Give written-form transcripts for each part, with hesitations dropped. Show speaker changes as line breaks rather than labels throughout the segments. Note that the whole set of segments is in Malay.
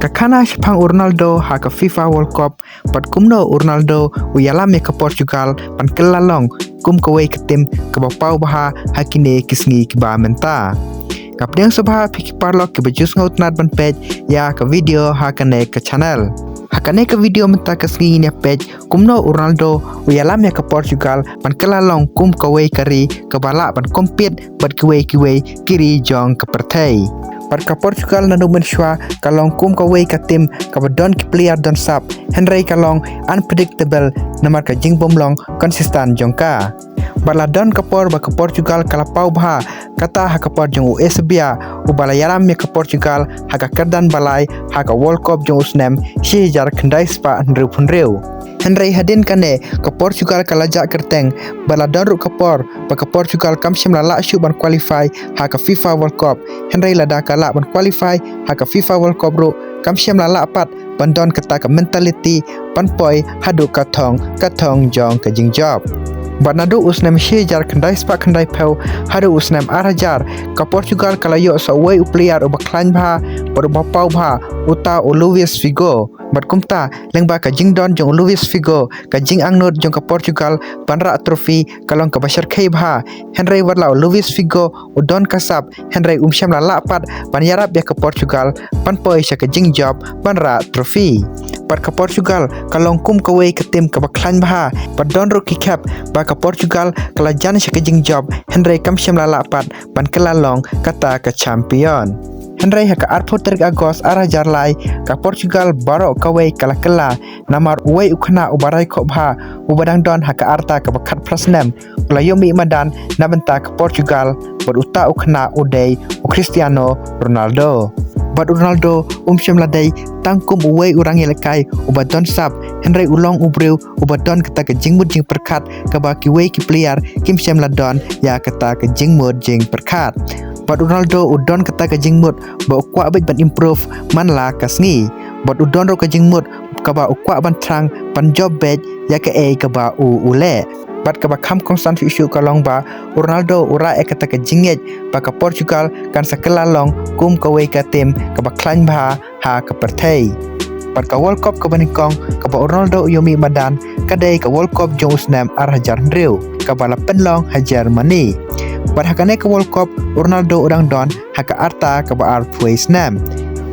Kakana Shapang Ronaldo haka FIFA World Cup pat kumno Ronaldo uyalame ke Portugal pan kelalong kum kawai ke tim ke bapau baha hakine kisngi ke ba menta. Kapdeng subha piki parlok ke bejus ngaut nat ban page ya ke video hakane ke channel. Hakane ke video menta kisngi ni page kumno Ronaldo uyalame ke Portugal pan kelalong kum kawai kari ke balak pan kompet bat kiwai kiri jong ke pertai. Parka Portugal nanu mensyua kalong kum kawai ka tim ka badon ki player don sap Henry kalong unpredictable namar ka jing bomlong konsistan jongka bala don kapor ba ka Portugal kala pau bha kata ha kapor jong US bia u bala yaram me ka Portugal ha ka kerdan balai ha ka World Cup jong usnem shi jar khandai spa andru phunreu Henry hadin kane ke Portugal kalajak kerteng bala don ru kapor ba ka Portugal kamshim la shu ban qualify ha ka FIFA World Cup Henry lada kala ban qualify ha ka FIFA World Cup ru kamshim la pat ban don kata ka mentality pan poi hadu katong jong ka jingjob Banadu usnem shejar kandai spa kandai peu hadu usnem arajar ka Portugal kalayo sa way player u baklan bha par bapau bha uta Luis Figo batkumta lengba ka jingdon jong Luis Figo ka jing angnut jong ka Portugal panra trofi kalong ka bashar khei bha Henry warla Luis Figo udon kasap Henry umsham la lapat pan yarap ya ka Portugal pan poi sha ka jing job panra trofi par ka Portugal kalong kum kawai ka tim ka baklan bha padon ro ki cap ba ka Portugal kala jan sha ka jing job Henry kamsham la lapat pan kelalong kata ka champion Henry haka arpo terik Agos arah jarlai ka Portugal barok kawai kala namar uwai ukhna ubarai ko bha ubadang don haka arta ka bakat prasnem ulayomi madan nabenta ka Portugal beruta ukhna udai Cristiano Ronaldo Bad Ronaldo umsyam ladai tangkum uwai urang yelekai ubadon sap Henry ulong ubreu ubadon kata ke jingmud jing perkat ka baki wei ki player kim syam ladon ya kata ke jingmud jing perkat Bad Ronaldo udon kata ke jingmud ba ukwa abit ban improve man la kasngi bad udon ro ke jingmud ka ba ukwa ban trang pan job bed ya ke ka ba ule Bat ka ba kham konstant isu kalong ba Ronaldo ura kata ke jinget ba ka Portugal kan sakelalong kum ka wei ka tim ka ba klan ba ha ka pertai Bat ka World Cup ka banikong ka ba Ronaldo yomi madan kadai ka World Cup jong usnam arhajar ndriu ka ba la penlong hajar mani Bat hakane ka World Cup Ronaldo urang don haka arta ka ba arpway snam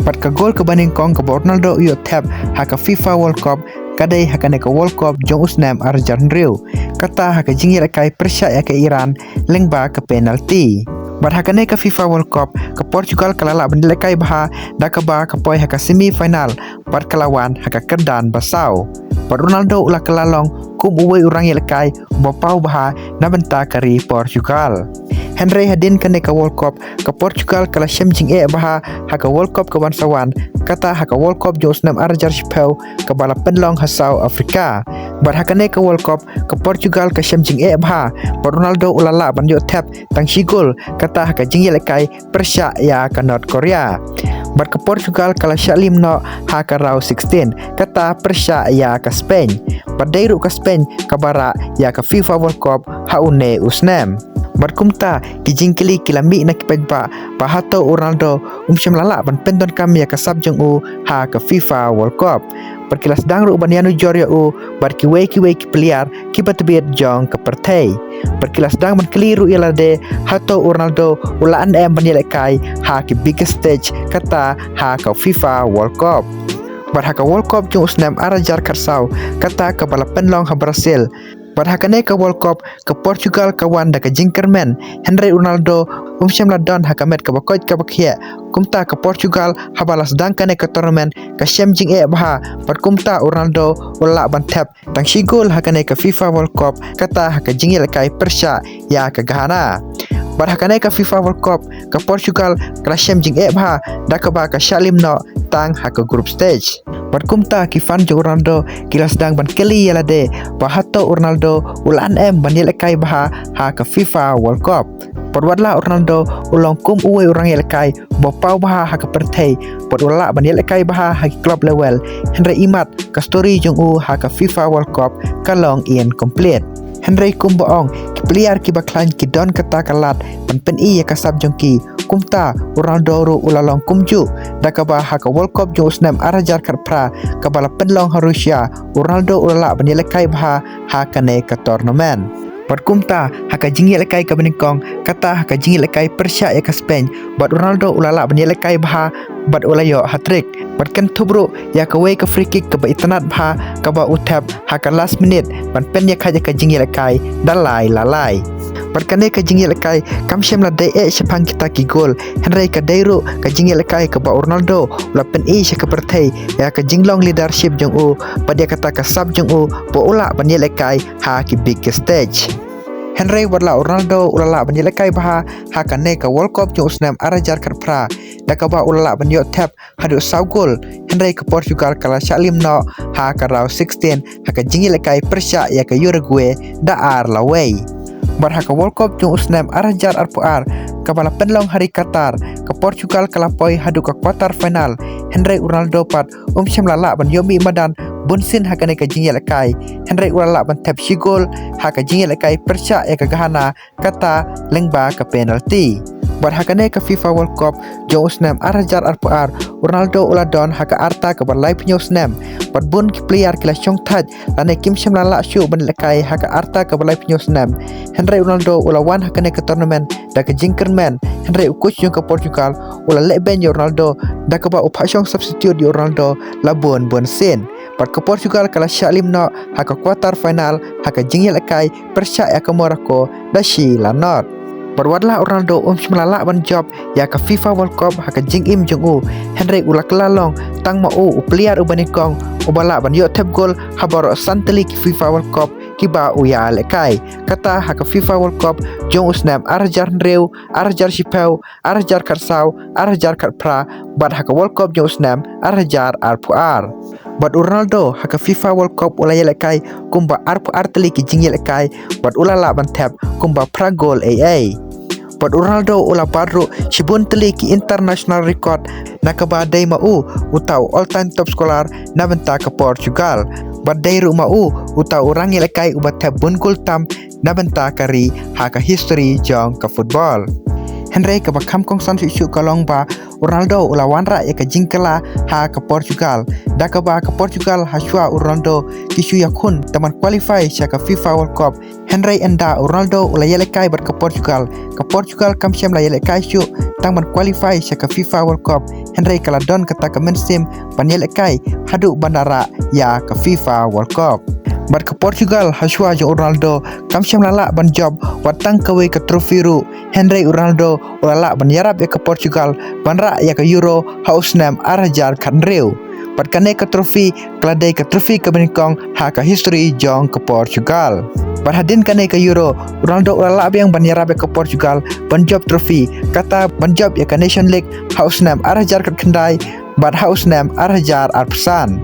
Bat ka gol ka banikong ka ba Ronaldo yo tap haka FIFA World Cup kadai hakane ka World Cup jong usnam arhajar ndriu kata haka jingir kai persya ya ke Iran lengba ke penalti bar hakane ka FIFA World Cup ke Portugal kalala bendele kai baha dakaba ka poi haka semi final bar kelawan haka kerdan basau bar Ronaldo ulah kelalong kum uwe urang yelekai bapau baha nabenta kari Portugal Henry hadin kane ka World Cup ke Portugal kala syam jing baha haka World Cup ke bansawan kata haka World Cup jong usnam arjar shpeu ke bala penlong hasau Afrika bar hakane ka World Cup ke Portugal ka syam jing baha bar Ronaldo ulala ban yo tap tang sigol kata haka jing yelekai persya ya ka North Korea bar ke Portugal kala syalim no haka round 16 kata persya ya ka Spain bar dairu ka Spain ka bara ya ka FIFA World Cup haune usnam Barkumta kijingkili kilami na kipagba pahato Ronaldo umsyam lala ban pendon kami ya kasab jong u ha ka FIFA World Cup perkilas dangru banianu jorya u bar kiwei ki player kibatbet jong ka pertai perkilas dang ban keliru ilade hato Ronaldo ulaan ban yelekai ha ki biggest stage kata ha ka FIFA World Cup bar ha ka World Cup jong usnam arajar karsau kata ka bala penlong ha Brazil Bar hakane ka World Cup ke Portugal kawan da ka jingkermen Henry Ronaldo umsyam ladon hakamet ka bakoit ka bakhia kumta ka Portugal habalas dangkane ka tournament ka syam jing baha par kumta Ronaldo ulla ban tap tang sigol hakane ka FIFA World Cup kata haka jingil kai persya ya ka gahana bar hakane ka FIFA World Cup ka Portugal ka syam jing baha da ka ba ka syalim no tang haka group stage Barkumta kifan jo Ronaldo kilas dang ban keli yalade bahato Ronaldo ulan ban yelekai baha ha ka FIFA World Cup Perwadlah Ronaldo ulong kum uwe orang yelekai bopau baha ha ka pertai perwala ban yelekai baha ha club level Henry Imat ka story jong u ha ka FIFA World Cup kalong ian complete Henry kum baong ki player ki baklan ki don kata kalat pen i ya kasab jongki kumta Ronaldo ru ulalong kumju dakaba haka World Cup jong usnam arajar karpra kabala penlong Rusia Ronaldo ulala banilai bha hakane ka tournament Bat kumta haka jingi lekai ka beningkong kata haka jingi lekai Persia ya ka Spain bat Ronaldo ulala banilai bha bat ulayo hat-trick bat kan tubru ya ka way ka free kick ka ba itanat bha ka ba utap haka last minute ban pen ya ka jingi lekai dalai lalai bat kane ka jingi lekai kam shem la dai shapang kita ki gol Henry ka dairu ka jingi lekai ka ba Ronaldo la pen i ka perthai ya ka jinglong leadership jong u bat ya kata ka sab jong u bo ula banilai lekai ha ki big stage Henry warla Ronaldo ulala banilai bha hakane ka World Cup jong usnam arajar karpra dakaba ulala banyo tap hadu saw gol Henry ka Portugal kala shalim no ha ka raw 16 haka jingi lekai Persia ya ka Uruguay da ar laway bar haka World Cup jong usnam arajar arpuar kabala penlong hari Qatar ka Portugal kala poi hadu ka quarter final Henry Ronaldo pat syam lala ban yomi madan bunsin hakane ka jingi lekai Henry ulala ban tap shigol haka jingi lekai Persia ya ka gahana kata lengba ka penalty bar hakane ka FIFA World Cup jong usnam arajar arpuar Ronaldo uladon haka arta ka balai penyo usnam bat bun ki player kila chong taj lane kim syam lala shu ban lekai haka arta ka balai penyo usnam Henry Ronaldo ulawan hakane ka tournament da ka jingkerman Henry coach jong ka Portugal ula leben Ronaldo da ka ba upashong substitute Ronaldo labun bun sin bat ka Portugal kala shalim no haka quarter final haka jingi lekai Persia ya ka Morocco da shi lanot Berwadlah Ronaldo semelala ban job ya ka FIFA World Cup haka jing im jong u Henry ulak lalong tang ma u player u banikong ubala ban yo tap gol habaro santeli ki FIFA World Cup kiba u ya lekai kata haka FIFA World Cup jong usnam arajar reu arajar sipau arajar karsau arajar karpra bad haka World Cup jong usnam arajar arpuar Bad Ronaldo haka FIFA World Cup ulaya lekai kumba arpuar teli ki jingi lekai bad ulala ban tap kumba pragol AA Bad Ronaldo ula badru shibun teli ki international record nakaba dai mau utau all time top scorer nabenta ka Portugal bad dai ru mau utau orang lekai ubat tap bun gol tam nabenta kari haka history jong ka football Henry ka bakam kong san su kalong ba Ronaldo ula wanra ya ka jingkala ha ka Portugal da ka ba ka Portugal haswa Ronaldo kisu yakun taman qualify sya ka FIFA World Cup Henry enda Ronaldo ula yelekai bar ka Portugal kam syam la yelekai syu taman qualify sya ka FIFA World Cup Henry kala don kata ka mensim ban yelekai hadu bandara ya ka FIFA World Cup Bar ka Portugal haswa jong Ronaldo kam syam lala ban job watang kawe ka trofi ru Henry Ronaldo ulala ban yarab ya ka Portugal ban ra ya ka Euro hausnam arajar kan reu Pat kane ka trofi kladai ka trofi ka benikong ha ka history jong ka Portugal Berhadin kane ka Euro Ronaldo ulala yang ban yarab ya ka Portugal ban job trofi kata ban job ya ka Nation League hausnam arajar kan kendai bad hausnam arajar arpsan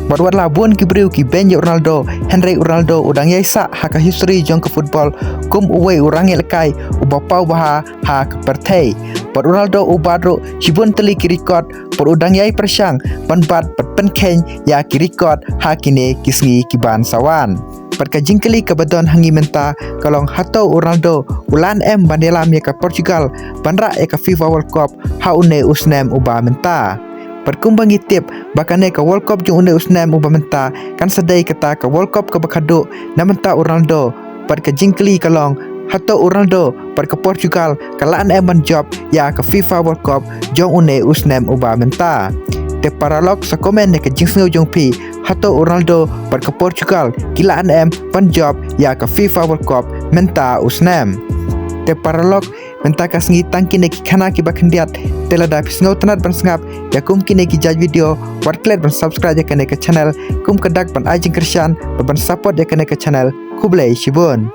Badwadlah buan ki breu ki benje Ronaldo Henry Ronaldo udang yaisa haka history jong ke football kum uwe urang lekai ubapau baha ha ke pertei Bad Ronaldo ubadro shibun teli ki record por udang yai persang ban bad pen ken ya ki record ha kine kisngi ki ban sawan Pada jingkeli ke badon hangi menta kalong hatau Ronaldo ulan bandelam ya ke Portugal banra ya ke FIFA World Cup ha une usnem uba menta Perkumbang itip bakane ka World Cup jong une usnam ubamenta kan sadai kata ka World Cup ka bakado namenta Ronaldo par ka jingkeli kalong hato Ronaldo par ka Portugal kalaan ban job ya ka FIFA World Cup jong une usnam ubamenta te paralog sa komen ne ka jingsngo jong pi hato Ronaldo par ka Portugal kilaan ban job ya ka FIFA World Cup menta usnam te paralog menta ka sengi tangki ne ki khana ki bakhendiat tela da pisngau tanat ban sngap ya kum ki ne ki jaj video war klet ban subscribe ya ka ne ka channel kum ka dak ban ajing krishan ban support ya ka ne ka channel kublai shibun